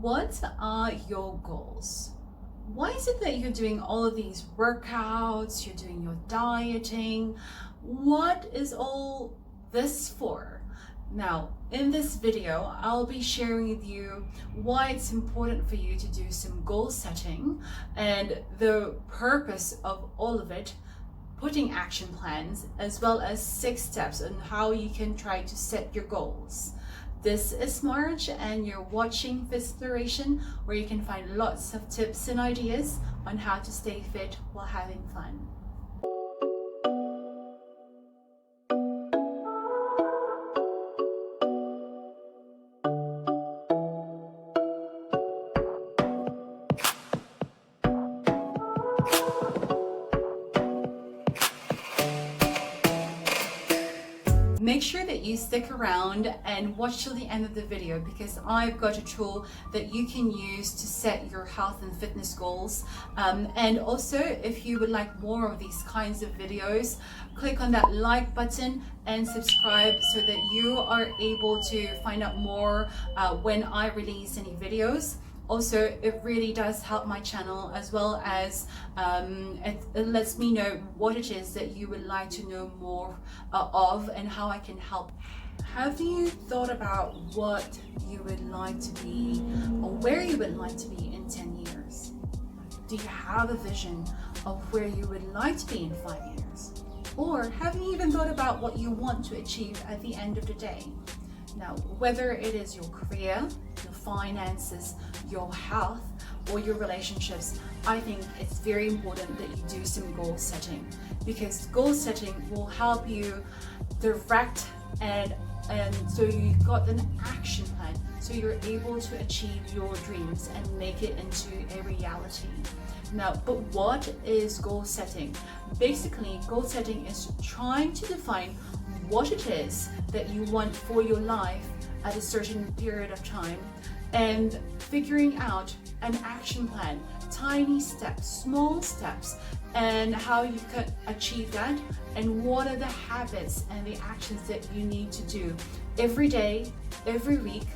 What are your goals? Why is it that you're doing all of these workouts, you're doing your dieting? What is all this for? Now, in this video, I'll be sharing with you why it's important for you to do some goal setting and the purpose of all of it, putting action plans, as well as 6 steps on how you can try to set your goals. This is Marge and you're watching Fitzploration, where you can find lots of tips and ideas on how to stay fit while having fun. Make sure that you stick around and watch till the end of the video, because I've got a tool that you can use to set your health and fitness goals. And also, if you would like more of these kinds of videos, click on that like button and subscribe so that you are able to find out more when I release any videos. Also, it really does help my channel, as well as it lets me know what it is that you would like to know more of and how I can help. Have you thought about what you would like to be or where you would like to be in 10 years? Do you have a vision of where you would like to be in 5 years? Or have you even thought about what you want to achieve at the end of the day? Now, whether it is your career, your finances, your health, or your relationships, I think it's very important that you do some goal setting, because goal setting will help you direct and so you've got an action plan, so you're able to achieve your dreams and make it into a reality. Now, but what is goal setting? Basically, goal setting is trying to define what it is that you want for your life at a certain period of time, and figuring out an action plan, tiny steps, small steps, and how you can achieve that, and what are the habits and the actions that you need to do every day, every week,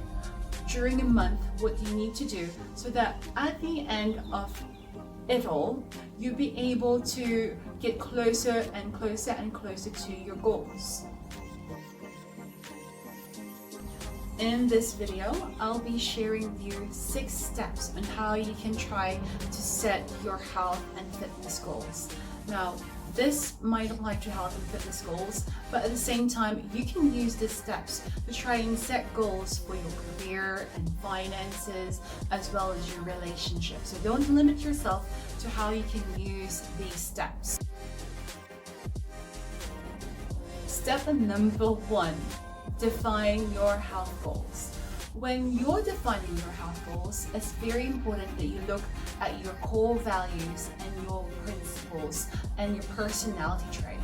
during a month, what you need to do, so that at the end of it all, you'll be able to get closer and closer and closer to your goals. In this video, I'll be sharing with you 6 steps on how you can try to set your health and fitness goals. Now, this might apply to health and fitness goals, but at the same time, you can use these steps to try and set goals for your career and finances, as well as your relationships. So don't limit yourself to how you can use these steps. Step number 1. Define your health goals. When you're defining your health goals, it's very important that you look at your core values and your principles and your personality trait.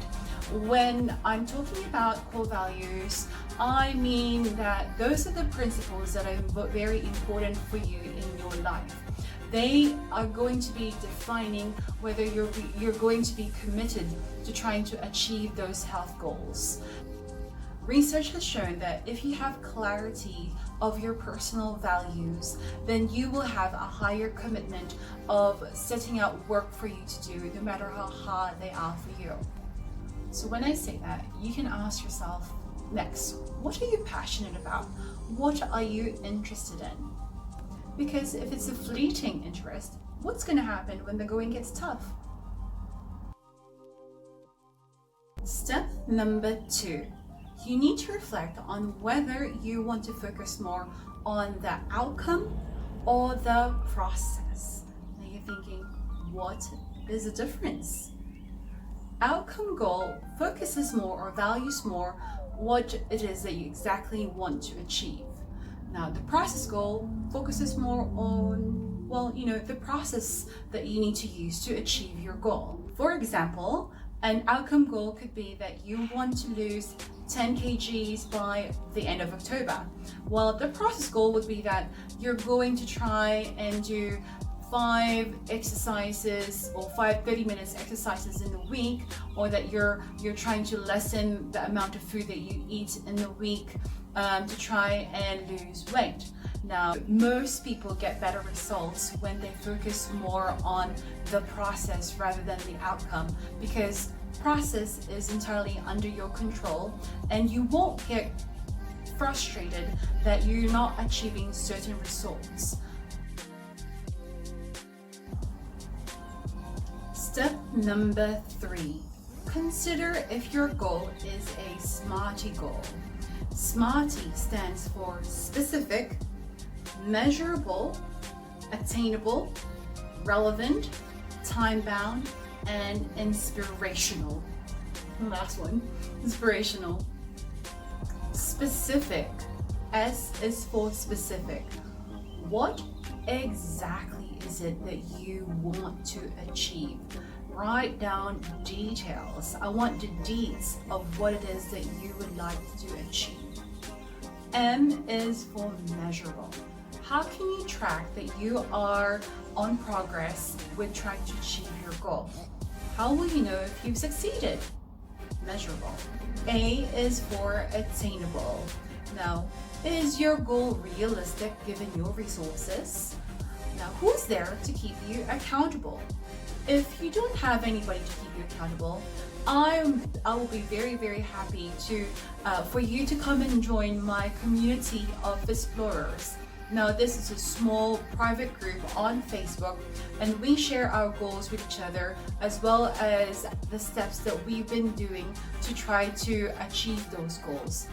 When I'm talking about core values, I mean that those are the principles that are very important for you in your life. They are going to be defining whether you're going to be committed to trying to achieve those health goals. Research has shown that if you have clarity of your personal values, then you will have a higher commitment of setting out work for you to do, no matter how hard they are for you. So when I say that, you can ask yourself next, what are you passionate about? What are you interested in? Because if it's a fleeting interest, what's going to happen when the going gets tough? Step number 2. You need to reflect on whether you want to focus more on the outcome or the process. Now you're thinking, what is the difference? Outcome goal focuses more or values more what it is that you exactly want to achieve. Now the process goal focuses more on, the process that you need to use to achieve your goal. For example, an outcome goal could be that you want to lose 10 kgs by the end of October. Well, the process goal would be that you're going to try and do 5 exercises or 5 30-minute exercises in a week, or that you're trying to lessen the amount of food that you eat in the week to try and lose weight. Now, most people get better results when they focus more on the process rather than the outcome, because process is entirely under your control, and you won't get frustrated that you're not achieving certain results. Step number 3. Consider if your goal is a SMARTY goal. SMARTY stands for specific, measurable, attainable, relevant, time-bound, and inspirational. Last one, inspirational. Specific. S is for specific. What exactly is it that you want to achieve? Write down details. I want the deets of what it is that you would like to achieve. M is for measurable. How can you track that you are on progress with trying to achieve your goal? How will you know if you've succeeded? Measurable. A is for attainable. Now, is your goal realistic given your resources? Now, who's there to keep you accountable? If you don't have anybody to keep you accountable, I will be very, very happy to for you to come and join my community of Fitzplorers. Now, this is a small private group on Facebook, and we share our goals with each other, as well as the steps that we've been doing to try to achieve those goals.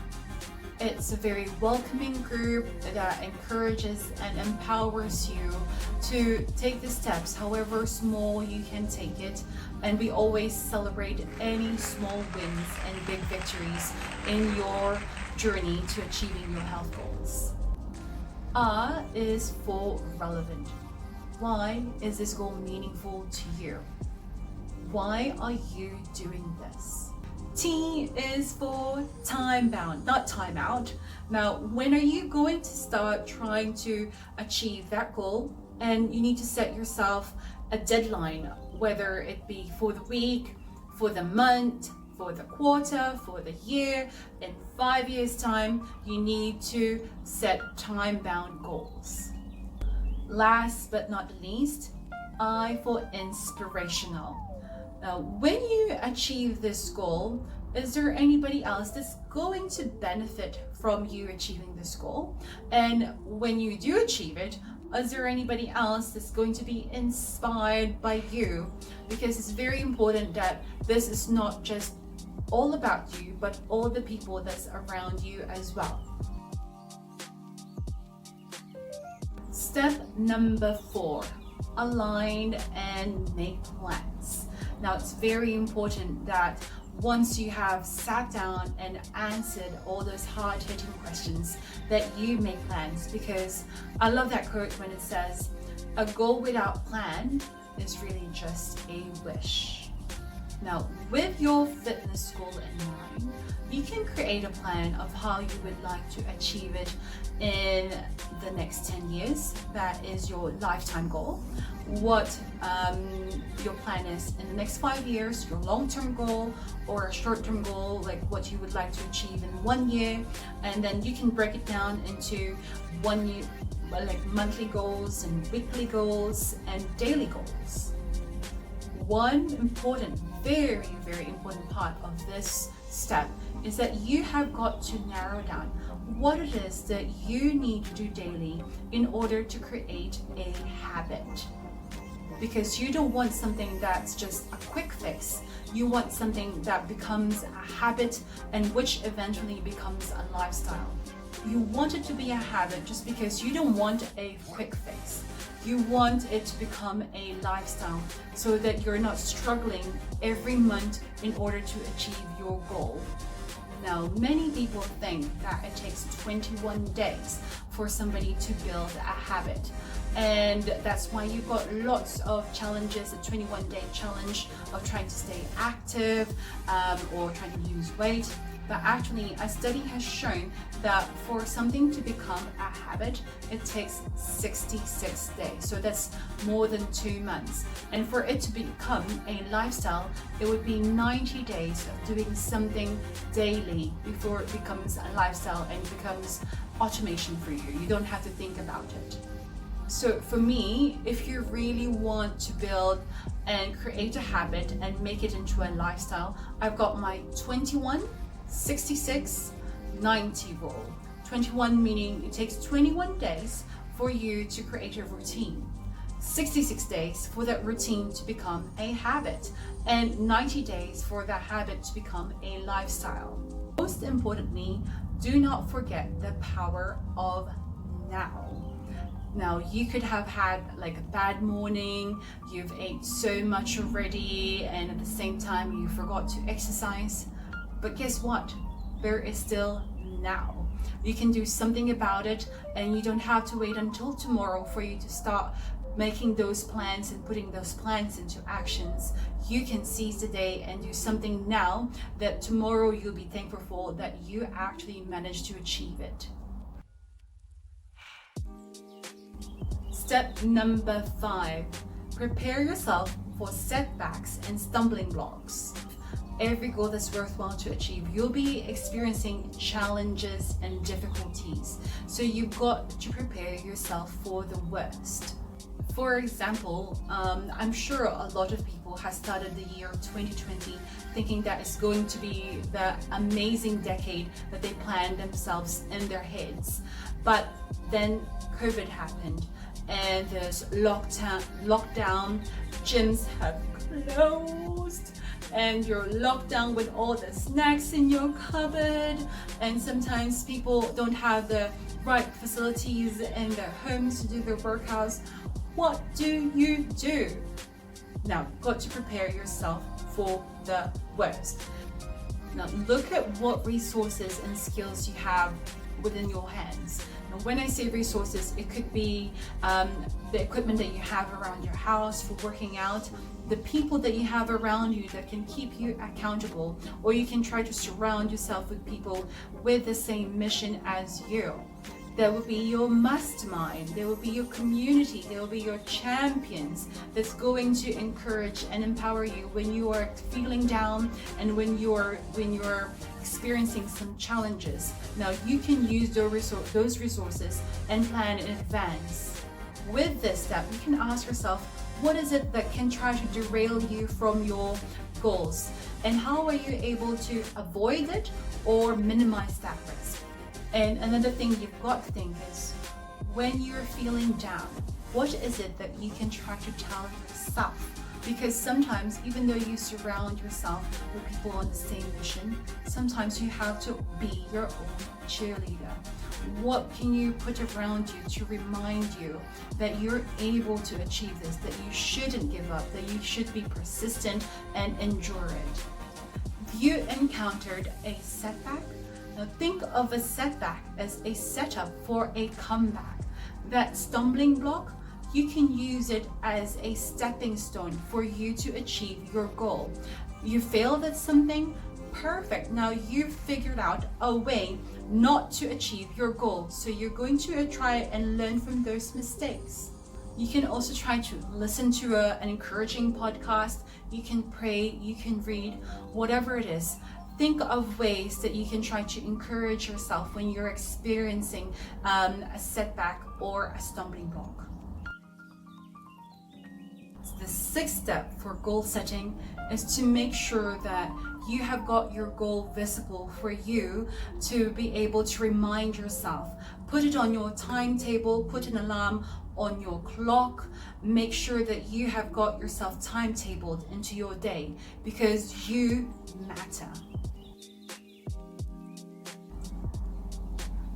It's a very welcoming group that encourages and empowers you to take the steps, however small you can take it. And we always celebrate any small wins and big victories in your journey to achieving your health goals. R is for relevant. Why is this goal meaningful to you? Why are you doing this? T is for time bound, not time out. Now, when are you going to start trying to achieve that goal? And you need to set yourself a deadline, whether it be for the week, for the month, for the quarter, for the year. In 5 years' time, you need to set time-bound goals. Last but not least, I for inspirational. Now, when you achieve this goal, is there anybody else that's going to benefit from you achieving this goal? And when you do achieve it, is there anybody else that's going to be inspired by you? Because it's very important that this is not just all about you, but all the people that's around you as well. Step number 4, align and make plans. Now, it's very important that once you have sat down and answered all those hard-hitting questions, that you make plans, because I love that quote when it says, a goal without plan is really just a wish. Now, with your fitness goal in mind, you can create a plan of how you would like to achieve it in the next 10 years. That is your lifetime goal. What your plan is in the next 5 years, your long-term goal, or a short-term goal, like what you would like to achieve in 1 year. And then you can break it down into 1 year, like monthly goals and weekly goals and daily goals. One important, very, very important part of this step is that you have got to narrow down what it is that you need to do daily in order to create a habit. Because you don't want something that's just a quick fix. You want something that becomes a habit and which eventually becomes a lifestyle. You want it to be a habit just because you don't want a quick fix. You want it to become a lifestyle so that you're not struggling every month in order to achieve your goal. Now, many people think that it takes 21 days for somebody to build a habit. And that's why you've got lots of challenges, a 21-day challenge of trying to stay active or trying to lose weight. But actually, a study has shown that for something to become a habit, it takes 66 days. So that's more than 2 months. And for it to become a lifestyle, it would be 90 days of doing something daily before it becomes a lifestyle and becomes automation for you. You don't have to think about it. So for me, if you really want to build and create a habit and make it into a lifestyle, I've got my 21, 66, 90 rule. 21 meaning it takes 21 days for you to create a routine. 66 days for that routine to become a habit, and 90 days for that habit to become a lifestyle. Most importantly, do not forget the power of now. Now, you could have had like a bad morning, you've ate so much already, and at the same time you forgot to exercise. But guess what? There is still now. You can do something about it, and you don't have to wait until tomorrow for you to start making those plans and putting those plans into actions. You can seize the day and do something now that tomorrow you'll be thankful for that you actually managed to achieve it. Step number 5, prepare yourself for setbacks and stumbling blocks. Every goal that's worthwhile to achieve, you'll be experiencing challenges and difficulties. So you've got to prepare yourself for the worst. For example, I'm sure a lot of people have started the year 2020 thinking that it's going to be the amazing decade that they planned themselves in their heads. But then COVID happened, and there's lockdown, gyms have closed, and you're locked down with all the snacks in your cupboard, and sometimes people don't have the right facilities in their homes to do their workouts. What do you do? Now, got to prepare yourself for the worst. Now, look at what resources and skills you have within your hands. Now, when I say resources, it could be the equipment that you have around your house for working out, the people that you have around you that can keep you accountable, or you can try to surround yourself with people with the same mission as you. There will be your mastermind, there will be your community, there will be your champions that's going to encourage and empower you when you are feeling down and when you're experiencing some challenges. Now, you can use those resources and plan in advance. With this step, you can ask yourself, what is it that can try to derail you from your goals? And how are you able to avoid it or minimize that risk? And another thing you've got to think is, when you're feeling down, what is it that you can try to tell yourself? Because sometimes, even though you surround yourself with people on the same mission, sometimes you have to be your own cheerleader. What can you put around you to remind you that you're able to achieve this, that you shouldn't give up, that you should be persistent and endure it? If you encountered a setback, now think of a setback as a setup for a comeback. That stumbling block, you can use it as a stepping stone for you to achieve your goal. You failed at something, perfect. Now you've figured out a way not to achieve your goal. So you're going to try and learn from those mistakes. You can also try to listen to an encouraging podcast. You can pray, you can read, whatever it is. Think of ways that you can try to encourage yourself when you're experiencing a setback or a stumbling block. The 6th step for goal setting is to make sure that you have got your goal visible for you to be able to remind yourself. Put it on your timetable, put an alarm on your clock. Make sure that you have got yourself timetabled into your day, because you matter.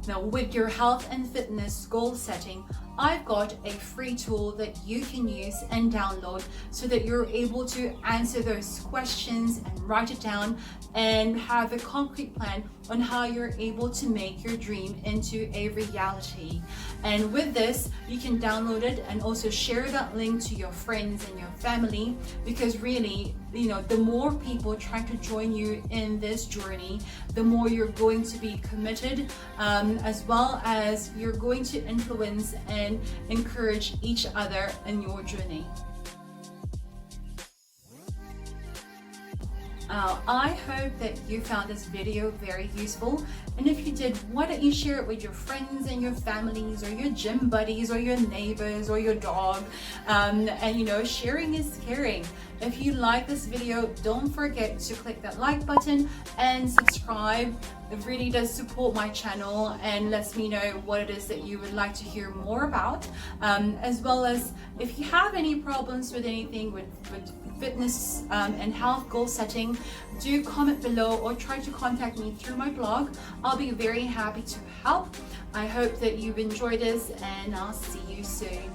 Now, with your health and fitness goal setting, I've got a free tool that you can use and download so that you're able to answer those questions and write it down and have a concrete plan on how you're able to make your dream into a reality. And with this, you can download it and also share that link to your friends and your family, because really, the more people try to join you in this journey, the more you're going to be committed, as well as you're going to influence and encourage each other in your journey. I hope that you found this video very useful, and if you did, why don't you share it with your friends and your families, or your gym buddies, or your neighbors, or your dog. And you know, sharing is caring. If you like this video, don't forget to click that like button and subscribe. It really does support my channel and lets me know what it is that you would like to hear more about, as well as if you have any problems with anything with fitness and health goal setting, do comment below or try to contact me through my blog. I'll be very happy to help. I hope that you've enjoyed this, and I'll see you soon.